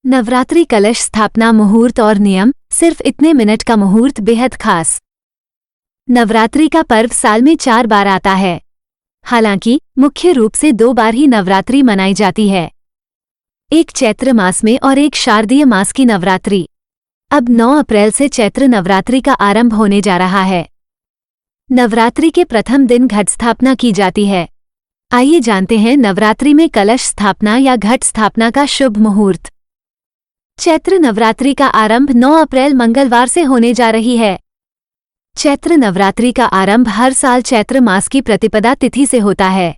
नवरात्रि कलश स्थापना मुहूर्त और नियम। सिर्फ इतने मिनट का मुहूर्त बेहद खास। नवरात्रि का पर्व साल में 4 बार आता है। हालांकि मुख्य रूप से 2 बार ही नवरात्रि मनाई जाती है, एक चैत्र मास में और एक शारदीय मास की नवरात्रि। अब 9 अप्रैल से चैत्र नवरात्रि का आरंभ होने जा रहा है। नवरात्रि के प्रथम दिन घट स्थापना की जाती है। आइए जानते हैं नवरात्रि में कलश स्थापना या घट स्थापना का शुभ मुहूर्त। चैत्र नवरात्रि का आरंभ 9 अप्रैल मंगलवार से होने जा रही है। चैत्र नवरात्रि का आरंभ हर साल चैत्र मास की प्रतिपदा तिथि से होता है।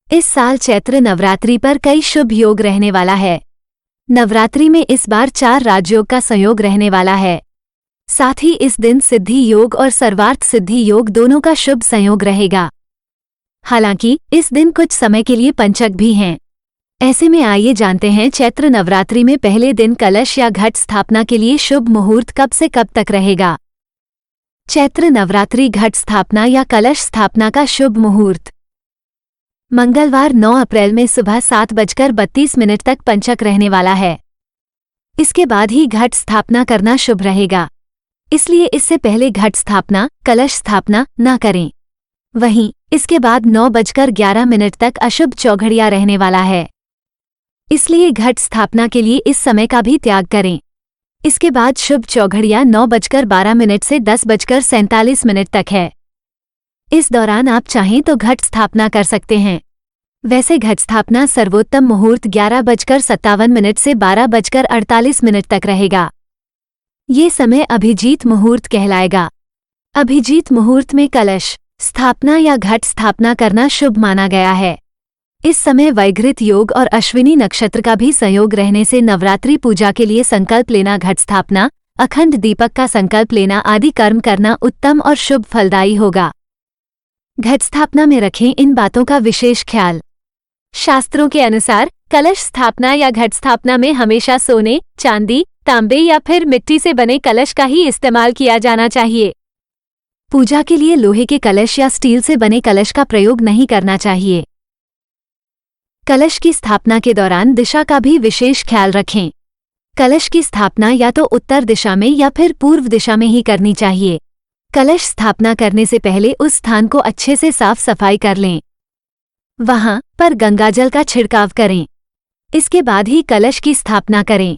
इस साल चैत्र नवरात्रि पर कई शुभ योग रहने वाला है। नवरात्रि में इस बार 4 राजयोग का संयोग रहने वाला है। साथ ही इस दिन सिद्धि योग और सर्वार्थ सिद्धि योग दोनों का शुभ संयोग रहेगा। हालांकि इस दिन कुछ समय के लिए पंचक भी हैं। ऐसे में आइए जानते हैं चैत्र नवरात्रि में पहले दिन कलश या घट स्थापना के लिए शुभ मुहूर्त कब से कब तक रहेगा। चैत्र नवरात्रि घट स्थापना या कलश स्थापना का शुभ मुहूर्त। मंगलवार 9 अप्रैल में सुबह 7:32 तक पंचक रहने वाला है। इसके बाद ही घट स्थापना करना शुभ रहेगा, इसलिए इससे पहले घट स्थापना, कलश स्थापना न करें। वहीं इसके बाद 9:11 तक अशुभ चौघड़िया रहने वाला है, इसलिए घट स्थापना के लिए इस समय का भी त्याग करें। इसके बाद शुभ चौघड़िया 9:12 से 10:47 तक है। इस दौरान आप चाहें तो घट स्थापना कर सकते हैं। वैसे घट स्थापना सर्वोत्तम मुहूर्त 11:57 से 12:48 तक रहेगा। ये समय अभिजीत मुहूर्त कहलाएगा। अभिजीत मुहूर्त में कलश स्थापना या घट स्थापना करना शुभ माना गया है। इस समय वैघृत योग और अश्विनी नक्षत्र का भी संयोग रहने से नवरात्रि पूजा के लिए संकल्प लेना, घट स्थापना, अखंड दीपक का संकल्प लेना आदि कर्म करना उत्तम और शुभ फलदायी होगा। घट स्थापना में रखें इन बातों का विशेष ख्याल। शास्त्रों के अनुसार कलश स्थापना या घट स्थापना में हमेशा सोने, चांदी, तांबे या फिर मिट्टी से बने कलश का ही इस्तेमाल किया जाना चाहिए। पूजा के लिए लोहे के कलश या स्टील से बने कलश का प्रयोग नहीं करना चाहिए। कलश की स्थापना के दौरान दिशा का भी विशेष ख्याल रखें। कलश की स्थापना या तो उत्तर दिशा में या फिर पूर्व दिशा में ही करनी चाहिए। कलश स्थापना करने से पहले उस स्थान को अच्छे से साफ सफाई कर लें। वहां पर गंगाजल का छिड़काव करें। इसके बाद ही कलश की स्थापना करें।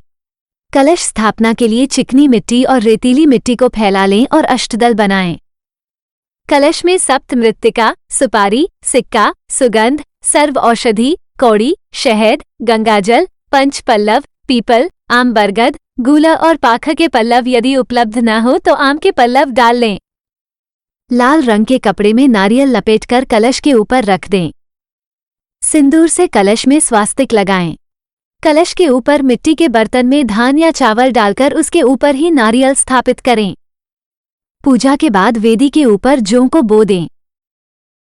कलश स्थापना के लिए चिकनी मिट्टी और रेतीली मिट्टी को फैला लें और अष्टदल बनाएं। कलश में सप्त मृत्तिका, सुपारी, सिक्का, सुगंध, सर्व औषधि, कौड़ी, शहद, गंगाजल, पंच पल्लव, पीपल, आम, बरगद, गूला और पाख के पल्लव यदि उपलब्ध न हो तो आम के पल्लव डाल लें। लाल रंग के कपड़े में नारियल लपेटकर कलश के ऊपर रख दें। सिंदूर से कलश में स्वास्तिक लगाएं। कलश के ऊपर मिट्टी के बर्तन में धान या चावल डालकर उसके ऊपर ही नारियल स्थापित करें। पूजा के बाद वेदी के ऊपर जौ को बो दें।